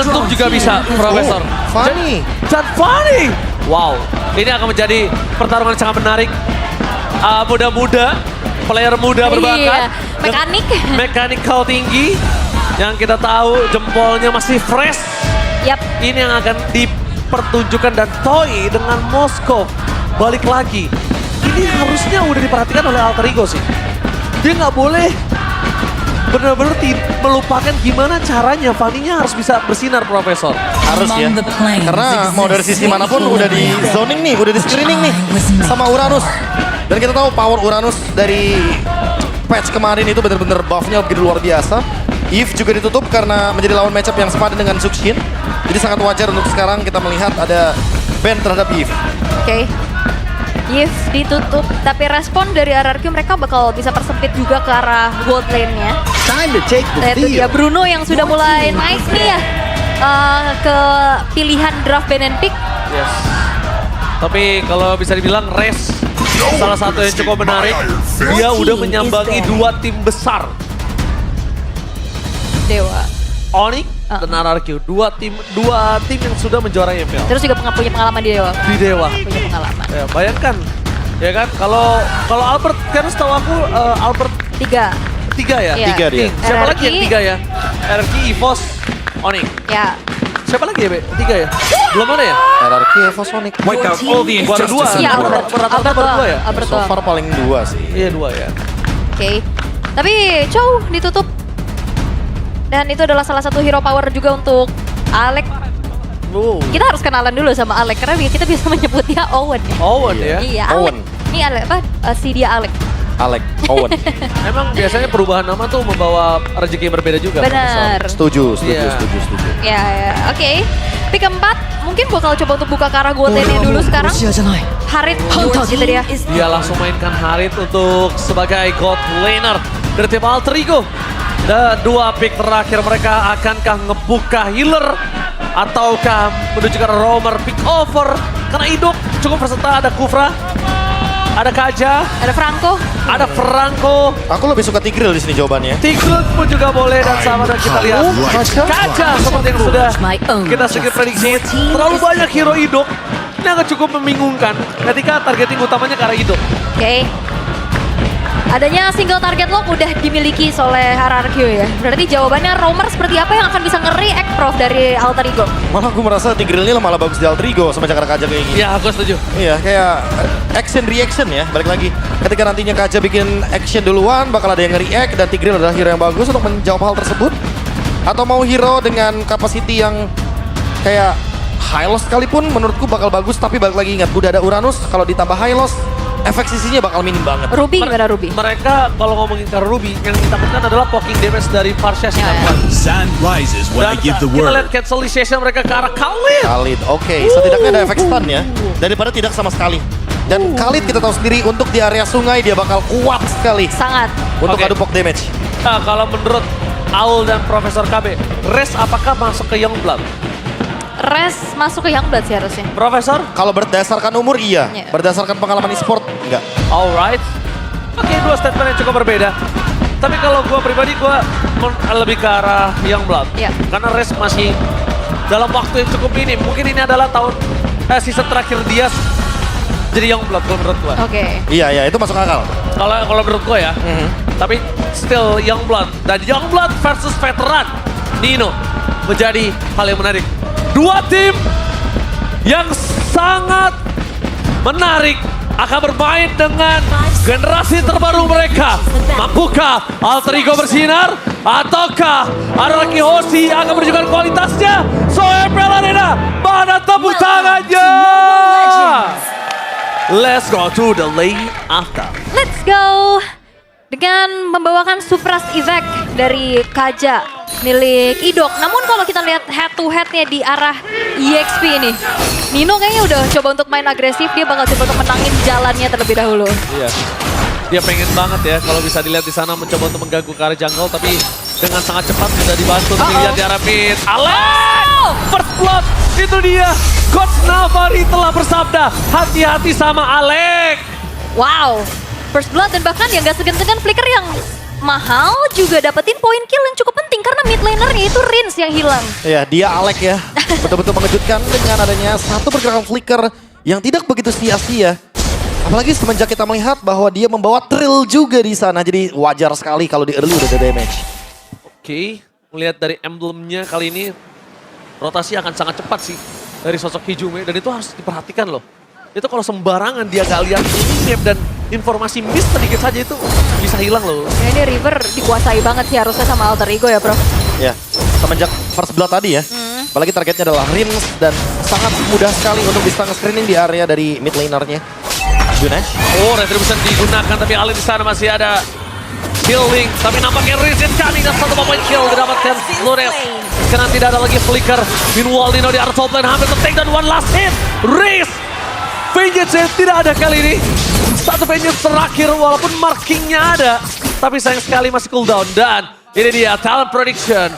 momentum juga bisa, Profesor. Fanny. Dan Fanny. Wow, ini akan menjadi pertarungan yang sangat menarik. Muda-muda, player muda berbakat. Mekanik. Mechanical tinggi. Yang kita tahu jempolnya masih fresh. Yap. Ini yang akan dipertunjukkan dan Toy dengan Moskov balik lagi. Ini harusnya udah diperhatikan oleh Alter Ego sih. Dia nggak boleh benar-benar melupakan gimana caranya Fanny-nya harus bisa bersinar, Profesor. Harus ya. Karena mau dari sisi manapun udah di zoning nih, udah di screening nih sama Uranus. Dan kita tahu power Uranus dari patch kemarin itu benar-benar buff-nya begitu luar biasa. Eve juga ditutup karena menjadi lawan matchup yang sepadan dengan Sukshin. Jadi sangat wajar untuk sekarang kita melihat ada ban terhadap Eve. Oke. Eve ditutup, tapi respon dari RRQ mereka bakal bisa persempit juga ke arah gold lane-nya. Nah, itu dia Bruno yang sudah mulai naik nih ya ke pilihan draft ban and pick. Yes. Tapi kalau bisa dibilang Res salah satu yang cukup menarik. Dia udah menyambangi 2 tim besar. Dewa. Onyx dan RRQ. Dua tim yang sudah menjuarai MPL. Terus juga punya pengalaman di Dewa. Di Dewa. Punya pengalaman. Ya, bayangkan. Ya kan, kalau Albert, karena setahu aku Albert 3. 3 ya? Iya. 3 dia. Siapa RRQ. lagi yang 3 ya? RRQ, EVOS, Onyx. Ya. Siapa lagi ya, Be? 3 ya? Belum ada ya? RRQ, Evo, Sonic. Wipe out all the Baru 2. Iya, Albert baru 2 ya? Albert So far paling 2 sih. Iya, 2 ya. Oke. Tapi Chow ditutup. Dan itu adalah salah satu hero power juga untuk Alec. Kita harus kenalan dulu sama Alec karena kita bisa menyebutnya Owen. Owen ya? Iya, Owen. Alec. Ini Alec apa? Si dia Alec. Alec, Owen. Emang biasanya perubahan nama tuh membawa rezeki yang berbeda juga. Benar. Setuju. Iya. Ya, ya. Oke. Pick keempat, mungkin bakal coba untuk buka ke arah gold lane-nya dulu sekarang. Harit, itu dia. Dia langsung mainkan Harit untuk sebagai god laner dari tim Alter Ego. Dan 2 pick terakhir mereka akankah ngebuka healer ataukah menuju ke roamer pick over? Karena Idok cukup versatile, ada Kufra, ada Kaja, Ada Franco. ada Franco. Aku lebih suka Tigreal di sini jawabannya. Tigreal pun juga boleh dan sama dan kita lihat Kaja seperti yang sudah kita sedikit prediksi. Terlalu banyak hero Idok. Ini agak cukup membingungkan ketika targeting utamanya ke arah Idok. Oke. Adanya single target lock udah dimiliki oleh RRQ ya. Berarti jawabannya roamer seperti apa yang akan bisa nge-react Prof dari Alter Ego? Malah aku merasa Tigreal ini malah bagus di Alter Ego sama cara Kaja kayak gini. Ya, aku setuju. Iya, kayak action reaction ya. Balik lagi, ketika nantinya Kaja bikin action duluan, bakal ada yang nge-react dan Tigreal adalah hero yang bagus untuk menjawab hal tersebut. Atau mau hero dengan capacity yang kayak high loss sekalipun menurutku bakal bagus, tapi balik lagi ingat, udah ada Uranus, kalau ditambah high loss, efek sisinya bakal minim banget. Ruby gimana Ruby? Mereka kalau ngomongin ke Ruby, yang ditakutkan adalah poking damage dari Parsia Sinar. Sun rises when I Dan give the kita lihat word. cancellation mereka ke arah Khalid. Khalid, oke. Setidaknya ada efek stun ya, daripada tidak sama sekali. Dan Khalid kita tahu sendiri untuk di area sungai dia bakal kuat sekali Sangat. untuk Oke. adu poke damage. Nah, kalau menurut Aul dan Profesor KB, Res apakah masuk ke Youngblood? Res masuk ke Youngblood sih harusnya. Profesor? Kalau berdasarkan umur iya, Iya. berdasarkan pengalaman e-sport enggak. Alright. Oke, 2 statement yang cukup berbeda. Tapi kalau gue pribadi, gue lebih ke arah Youngblood. Iya. Karena Res masih dalam waktu yang cukup minim. Mungkin ini adalah season terakhir dia jadi Youngblood kalau menurut gue. Oke. Iya, itu masuk akal. Kalau menurut gue ya. Tapi still Youngblood. Dan Youngblood versus veteran Nino menjadi hal yang menarik. 2 tim yang sangat menarik akan bermain dengan generasi terbaru mereka. Mampukah Alter Ego bersinar? Ataukah Araki Hoshi akan menunjukkan kualitasnya? So MPL Arena, mana tepuk tangannya? Let's go to the lane after. Let's go. Dengan membawakan Supras Effect dari Kaja milik Idok. Namun kalau kita lihat head to headnya di arah EXP ini, Nino kayaknya udah coba untuk main agresif. Dia bakal coba untuk menangin jalannya terlebih dahulu. Iya. Dia pengen banget ya kalau bisa dilihat di sana mencoba untuk mengganggu ke arah jungle, tapi dengan sangat cepat sudah dibantu untuk dilihat di arah mid. Alek! First blood, itu dia. Coach Navari telah bersabda, hati-hati sama Alek. Wow. First blood dan bahkan yang gak segan-segan flicker yang mahal juga dapetin poin kill yang cukup penting karena mid lanernya itu Rins yang hilang. Ya, dia Alek ya. Betul-betul mengejutkan dengan adanya satu pergerakan flicker yang tidak begitu sia-sia. Apalagi semenjak kita melihat bahwa dia membawa Trill juga di sana. Jadi wajar sekali kalau di early udah ada damage. Oke, melihat dari emblemnya kali ini rotasi akan sangat cepat sih dari sosok Hijume dan itu harus diperhatikan loh. Itu kalau sembarangan dia gak lihat map dan informasi miss sedikit saja itu bisa hilang loh. Ya, ini River dikuasai banget sih harusnya sama Alter Ego ya bro. Ya, semenjak first blood tadi ya. Apalagi targetnya adalah Rins dan sangat mudah sekali untuk bisa nge-screening di area dari mid lanernya. Junesh. Oh, retribution digunakan tapi Alin di sana masih ada healing. Tapi nampaknya Rins incoming dan satu point kill didapatkan Flores. Sekarang tidak ada lagi flicker. Meanwhile Nino di arah top lane hampir take down one last hit. Rins. Vengeance tidak ada kali ini. Satu Vengeance terakhir walaupun markingnya ada. Tapi sayang sekali masih cooldown. Dan ini dia talent prediction.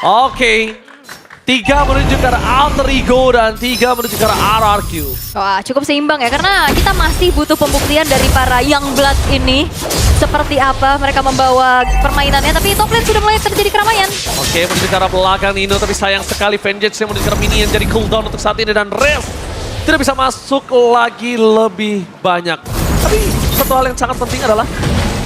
Oke. 3 menuju ke arah Alter Ego dan 3 menuju ke arah RRQ. Wah cukup seimbang ya karena kita masih butuh pembuktian dari para Youngblood ini. Seperti apa mereka membawa permainannya tapi top lane sudah mulai terjadi keramaian. Oke, menuju ke arah belakang Nino tapi sayang sekali Vengeance yang menuju ke arah minion jadi cooldown untuk saat ini dan Rez tidak bisa masuk lagi lebih banyak. Tapi satu hal yang sangat penting adalah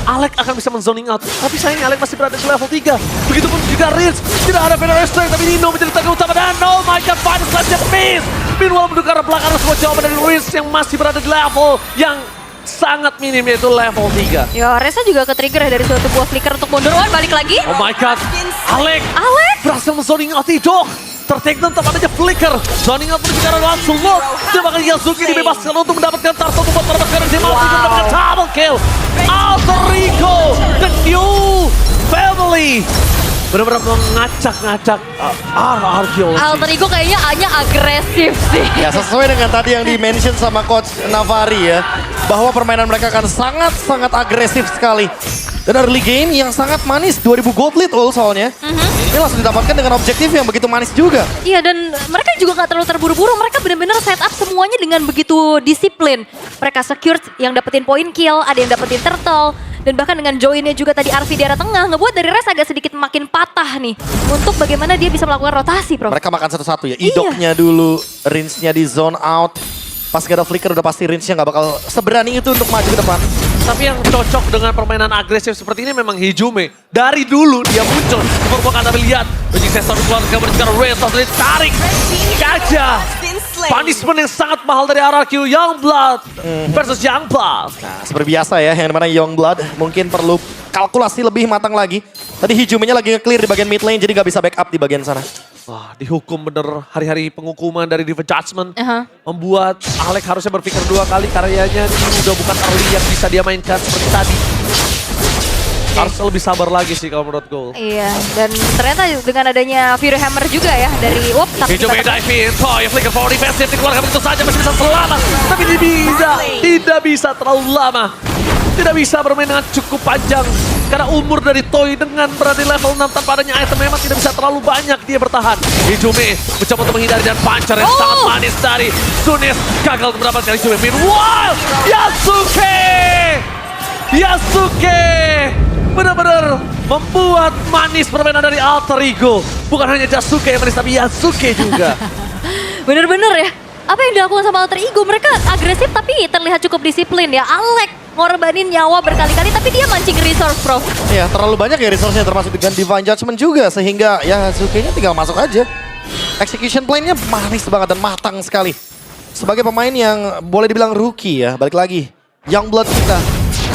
Alek akan bisa men-zoning out. Tapi sayangnya Alek masih berada di level 3. Begitupun juga Rins. Tidak ada Venom Strength. Tapi Nino menjadi target utama. Dan oh my god, Final Slash-nya miss. Meanwhile menuju ke arah belakang ada sebuah jawaban dari Rins yang masih berada di level yang sangat minim yaitu level 3. Ya Reza juga ke-trigger ya dari suatu buah flicker untuk mundur. Balik lagi. Oh my god, Alek berhasil men-zoning out Idok. Tertakedown tanpa adanya flicker. Zoning out menuju ke arah langsung lock. Dan bahkan Yasuki dibebaskan untuk mendapatkan Tarto membuat para sekarang dia mampu mendapatkan double kill. Alter Ego, the new family. Benar-benar mengacak-ngacak RRQ. Alter Ego kayaknya hanya agresif sih. Ya sesuai dengan tadi yang di-mention sama Coach Navari ya. Bahwa permainan mereka akan sangat-sangat agresif sekali. Dan early game yang sangat manis, 2000 gold lead soalnya. Ini langsung didapatkan dengan objektif yang begitu manis juga. Iya dan mereka juga gak terlalu terburu-buru, mereka benar-benar setup semuanya dengan begitu disiplin. Mereka secure yang dapetin point kill, ada yang dapetin turtle. Dan bahkan dengan joinnya juga tadi RV di arah tengah, ngebuat dari Rez agak sedikit makin patah nih. Untuk bagaimana dia bisa melakukan rotasi, Bro. Mereka makan satu-satu ya, Idoknya dulu, Rinsnya di zone out. Pas gak ada flicker udah pasti Rinsnya gak bakal seberani itu untuk maju ke depan. Tapi yang cocok dengan permainan agresif seperti ini memang Hijume. Dari dulu dia muncul. Perbuatan Anda lihat. Uji sensor keluarga berbicara Red Sox ditarik. Gajah. Punishment yang sangat mahal dari RRQ. Youngblood versus Youngblood. Nah, seperti biasa ya, yang mana Youngblood mungkin perlu kalkulasi lebih matang lagi. Tadi Hijumenya lagi nge-clear di bagian mid lane, jadi gak bisa backup di bagian sana. Wah, dihukum bener hari-hari penghukuman dari Diva Judgment. Membuat Alek harusnya berpikir 2 kali karyanya ini udah bukan early yang bisa dia mainkan seperti tadi. Harus lebih sabar lagi sih kalau menurut gue. Iya, dan ternyata dengan adanya Fury Hammer juga ya dari Wop. Hijume dive in, Toy, flicker for defensive, dikeluarkan begitu saja masih bisa selamat. Tapi tidak bisa terlalu lama. Tidak bisa bermain dengan cukup panjang. Karena umur dari Toy dengan berada di level 6 tanpa adanya item memang tidak bisa terlalu banyak dia bertahan. Hijume mencoba untuk menghindari dan puncher yang sangat manis dari Sunis. Gagal untuk mendapatkan Hijume. Meanwhile, Yasuke benar-benar membuat manis permainan dari Alter Ego. Bukan hanya Yasuke yang manis, tapi Yasuke juga. Bener-bener ya. Apa yang dilakukan sama Alter Ego? Mereka agresif tapi terlihat cukup disiplin ya. Alek ngorbanin nyawa berkali-kali tapi dia mancing resource, Bro. Ya, terlalu banyak ya resource-nya termasuk dengan Divine Judgment juga. Sehingga ya Yasuke-nya tinggal masuk aja. Execution plan-nya manis banget dan matang sekali. Sebagai pemain yang boleh dibilang rookie ya, balik lagi. Youngblood kita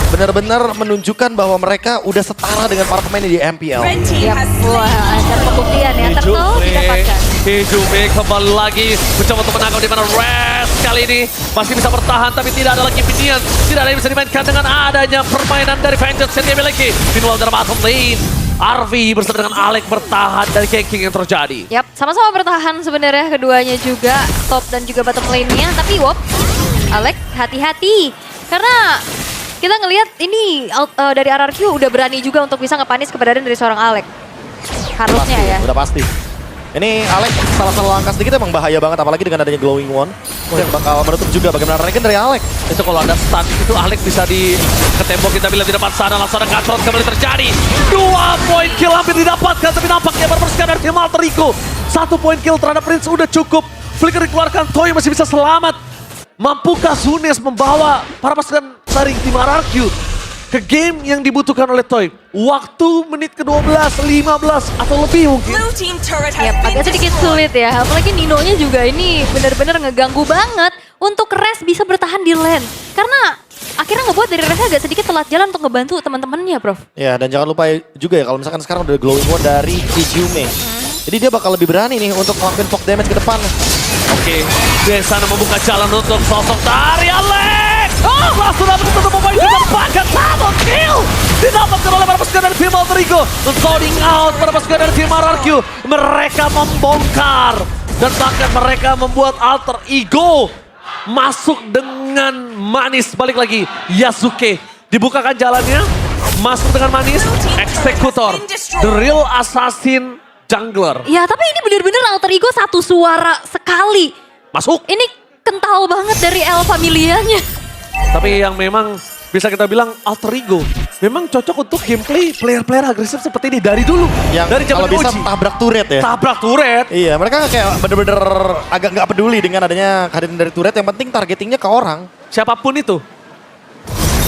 benar-benar menunjukkan bahwa mereka udah setara dengan para pemain di MPL. Yap, wah ada pembuktian ya. Turtle didapatkan. Hijume kembali lagi mencoba untuk menangkap di mana Red kali ini masih bisa bertahan tapi tidak ada lagi minion. Tidak ada yang bisa dimainkan dengan adanya permainan dari Vengeance yang dia miliki. Meanwhile dalam bottom lane, RV bersama dengan Alek bertahan dari ganking yang terjadi. Yap, sama-sama bertahan sebenarnya keduanya juga. Top dan juga bottom lane-nya. Tapi Wop, Alek hati-hati. Karena kita ngelihat ini dari RRQ udah berani juga untuk bisa ngepanis keberadaan dari seorang Alek. Harusnya Pasti, ya. udah pasti. Ini Alex salah langkah sedikit emang bahaya banget, apalagi dengan adanya Glowing One. Yang bakal menutup juga bagaimana Regen dari Alex. Itu kalau ada stun itu Alex bisa ke tembok, kita bilang di depan sana, langsung ada gacor kembali terjadi. 2 poin kill hampir didapatkan, tapi nampaknya berperska dari tim Alter Ego. 1 poin kill terhadap Prince udah cukup. Flicker dikeluarkan, Toy masih bisa selamat. Mampukah Sunes membawa para pasukan dari tim RRQ ke game yang dibutuhkan oleh Toy? Waktu menit ke-12, 15 atau lebih mungkin. Blue team turret has Yap, been agak sedikit destroyed. sulit ya. Apalagi Ninonya juga ini benar-benar ngeganggu banget untuk Res bisa bertahan di lane. Karena akhirnya ngebuat dari Res agak sedikit telat jalan untuk ngebantu teman-temannya, Prof. Ya, dan jangan lupa juga ya kalau misalkan sekarang udah Glowing One dari Ijume. Jadi dia bakal lebih berani nih untuk ngelakuin poke damage ke depan. Oke, di sana membuka jalan untuk sosok dari Alex. Oh, langsung dapat untuk pemain juga bahkan double kill. Didapatkan oleh para pasukan dari tim Alter Ego. Zoning out para pasukan dari tim RRQ. Mereka membongkar. Dan bahkan mereka membuat Alter Ego masuk dengan manis. Balik lagi, Yasuke. Dibukakan jalannya, masuk dengan manis. Eksekutor, the real assassin jungler. Ya, tapi ini benar-benar Alter Ego satu suara sekali. Masuk. Ini kental banget dari El Familianya. Tapi yang memang bisa kita bilang Alter Ego memang cocok untuk gameplay player-player agresif seperti ini dari dulu. Yang dari zaman kalau bisa Uji. tabrak turret ya. Tabrak turret. Iya, mereka kayak bener-bener agak nggak peduli dengan adanya kehadiran dari turret. Yang penting targetingnya ke orang. Siapapun itu.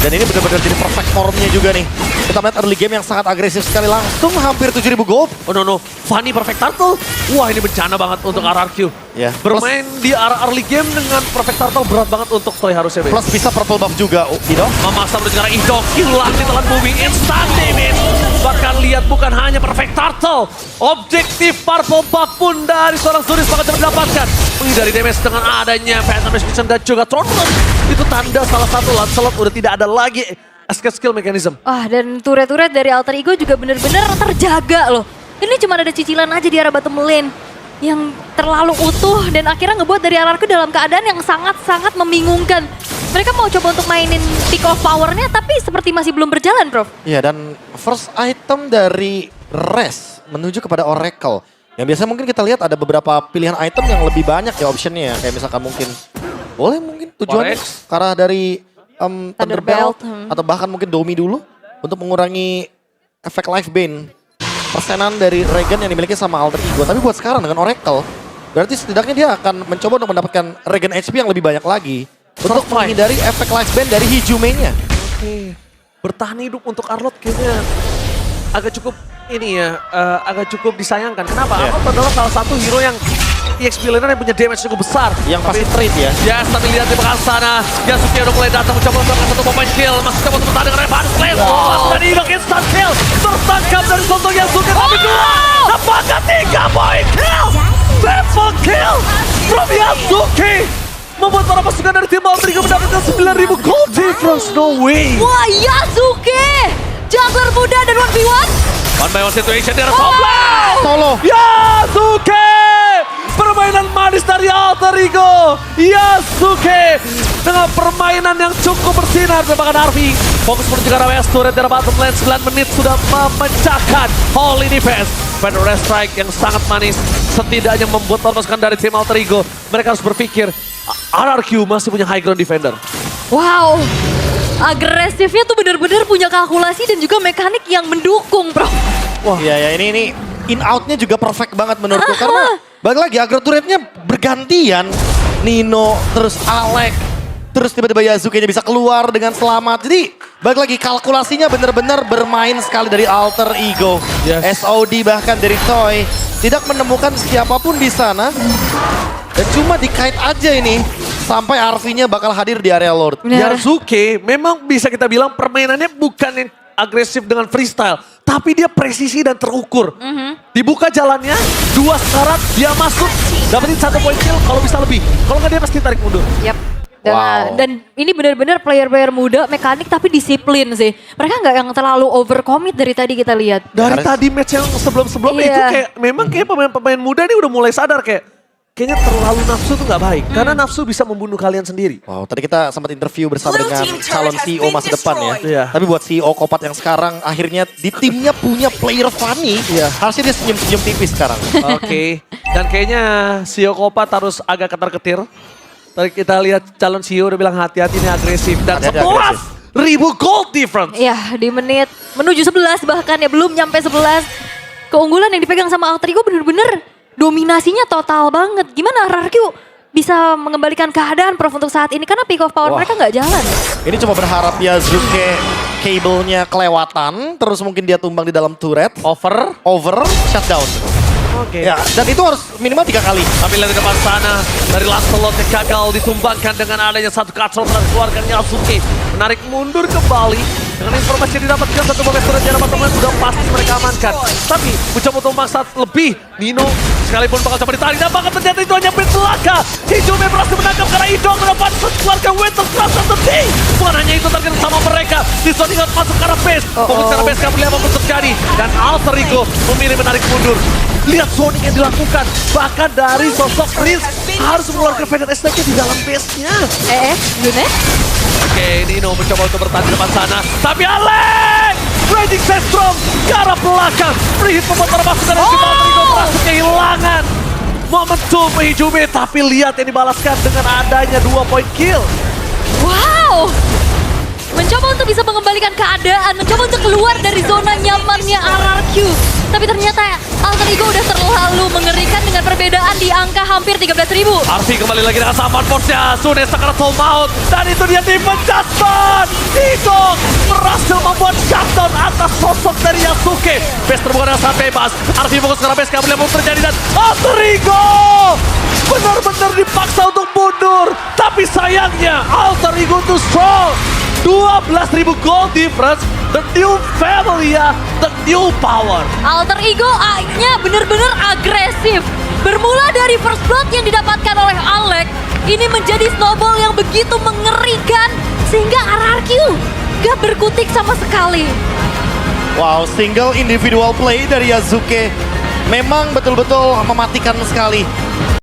Dan ini bener-bener jadi perfect formnya juga nih. Kita melihat early game yang sangat agresif sekali, langsung hampir 7.000 gold. Oh no, Fanny Perfect Turtle. Wah, ini bencana banget untuk RRQ. Ya, Bermain di early game dengan Perfect Turtle berat banget untuk Toy harusnya. Plus bisa purple buff juga, Ido. Memaksa menuju ke arah Ido, kill di telan bumi, instant damage. Bahkan lihat bukan hanya Perfect Turtle, objektif purple buff pun dari seorang Sunis bakal cepat didapatkan. Menghindari damage dengan adanya Phantom Mission dan juga Throttles. Itu tanda salah satu Lancelot udah tidak ada lagi escape skill mechanism. Wah, dan turret-turret dari Alter Ego juga benar-benar terjaga loh. Ini cuma ada cicilan aja di arah bottom lane yang terlalu utuh dan akhirnya ngebuat dari RRQ dalam keadaan yang sangat-sangat membingungkan. Mereka mau coba untuk mainin pick off powernya tapi seperti masih belum berjalan, Prof. Iya, dan first item dari Res menuju kepada Oracle. Yang biasa mungkin kita lihat ada beberapa pilihan item yang lebih banyak ya optionnya. Kayak misalkan mungkin, boleh mungkin tujuannya Forex. ke arah dari Thunderbelt. Thunderbelt, Atau bahkan mungkin Domi dulu untuk mengurangi efek life bane. Persenan dari Regen yang dimiliki sama Alter Ego. Tapi buat sekarang dengan Oracle, berarti setidaknya dia akan mencoba untuk mendapatkan Regen HP yang lebih banyak lagi. Untuk Survive. menghindari efek life bane dari Hijume-nya. Oke, bertahan hidup untuk Arlott kayaknya agak cukup ini ya, agak cukup disayangkan. Kenapa? Yeah. Arlott adalah salah satu hero yang EXP laner yang punya damage cukup besar. Yang pasti trade ya. Yes, tapi lihat di belakang sana, Yasuke udah mulai datang mencoba untuk satu pemain kill. Masih coba untuk bertahan dengan Revan Slash. Oh, dan Enoch instant kill. Tertangkap dari sosok Yasuke. Tapi dua, apakah 3 poin kill? Triple kill from Yasuke. Membuat para pasukan dari tim Alter Ego mendapatkan 9.000 gold difference. No way. Wah, Yasuke! Jungler muda dan 1v1. One by one situation di arah top lane. Solo. Yasuke! Permainan manis dari Alter Ego. Yasuke dengan permainan yang cukup bersinar. Dan bahkan Arvi fokus menuju ke arah West Turret dari bottom lane. 9 menit sudah memecahkan Holy Defense. Federal Strike yang sangat manis. Setidaknya membuat pasukan dari tim Alter Ego. Mereka harus berpikir RRQ masih punya high ground defender. Wow, agresifnya tuh benar-benar punya kalkulasi dan juga mekanik yang mendukung, Bro. Wah, iya ya ini in outnya juga perfect banget menurutku karena balik lagi agro turretnya bergantian. Nino, terus Alex, terus tiba-tiba Yasuke-nya bisa keluar dengan selamat. Jadi balik lagi kalkulasinya benar-benar bermain sekali dari Alter Ego. Yes. SOD bahkan dari Toy tidak menemukan siapapun di sana. Dan cuma dikait aja ini sampai RV-nya bakal hadir di area Lord. Benar. Yasuke memang bisa kita bilang permainannya bukan yang agresif dengan freestyle. Tapi dia presisi dan terukur. Dibuka jalannya, 2 sekarat, dia masuk. Dapetin 1 poin kill kalau bisa lebih. Kalau nggak dia pasti tarik mundur. Yap. Dan, Wow. dan ini benar-benar player-player muda, mekanik tapi disiplin sih. Mereka nggak yang terlalu overcommit dari tadi kita lihat. Dari Harus- tadi match yang sebelum-sebelumnya Iya. itu kayak memang kayak pemain-pemain muda ini udah mulai sadar kayak kayaknya terlalu nafsu tuh nggak baik. Karena nafsu bisa membunuh kalian sendiri. Wow, tadi kita sempat interview bersama dengan calon CEO masa depan ya. Iya. Tapi buat CEO Kopat yang sekarang akhirnya di timnya punya player funny, harusnya dia senyum-senyum tipis sekarang. Oke. Dan kayaknya CEO Kopat harus agak ketar-ketir. Tadi kita lihat calon CEO udah bilang hati-hati ini agresif. Dan Hati-hati 11.000 gold difference. Ya, di menit menuju 11 bahkan ya, belum nyampe 11. Keunggulan yang dipegang sama Alter Ego bener-bener dominasinya total banget. Gimana RRQ bisa mengembalikan keadaan Prof untuk saat ini? Karena peak of power mereka nggak jalan. Ini cuma berharap Yazuke kabelnya kelewatan, terus mungkin dia tumbang di dalam turret, over, shutdown. Oke. Ya, dan itu harus minimal 3 kali. Tapi lihat di depan sana, dari Lancelot yang gagal ditumbangkan dengan adanya satu kacau dan keluarkan Yasuke. Menarik mundur kembali. Dengan informasi yang didapatkan satu profesor dan teman-teman sudah pasti mereka amankan. Tapi mencoba tumbang saat lebih, Nino sekalipun bakal coba ditarik dan bakal ternyata itu hanya pin belaka. Hijume berhasil menangkap karena Idong mendapat keluarga Winter Trust of the Day. Bukan hanya itu target sama mereka. Disoni nggak masuk ke arah base. Fokus ke arah base kamu lihat apa terjadi. Dan Alter Ego memilih menarik mundur. Lihat zoning yang dilakukan. Bahkan dari sosok Prince harus mengeluarkan Feather STK di dalam base-nya. Gimana? Oke, Nino mencoba untuk bertahan di depan sana. Tapi Alex! Raging Sandstrom ke arah belakang. Free hit pemotor masukan dari Alter Ego berhasil kehilangan momentum Hijume. Tapi lihat yang dibalaskan dengan adanya 2 point kill. Wow! Mencoba untuk bisa mengembalikan keadaan, mencoba untuk keluar dari zona nyamannya RRQ. Tapi ternyata Alter Ego udah terlalu mengerikan dengan perbedaan di angka hampir 13.000. Arfi kembali lagi dengan saman force-nya. Sune Sakara Soul Mount. Dan itu dia Demon Judgment. Hidong berhasil membuat shutdown atas sosok dari Yasuke. Base terbuka dengan sangat bebas. Arfi fokus ke arah base, kamu lihat apa terjadi dan Alter Ego benar-benar dipaksa untuk mundur. Tapi sayangnya Alter Ego too strong. 12.000 gold difference, the new family ya, the new power. Alter Ego A-nya bener-bener agresif. Bermula dari first blood yang didapatkan oleh Alex, ini menjadi snowball yang begitu mengerikan sehingga RRQ gak berkutik sama sekali. Wow, single individual play dari Yazuke memang betul-betul mematikan sekali.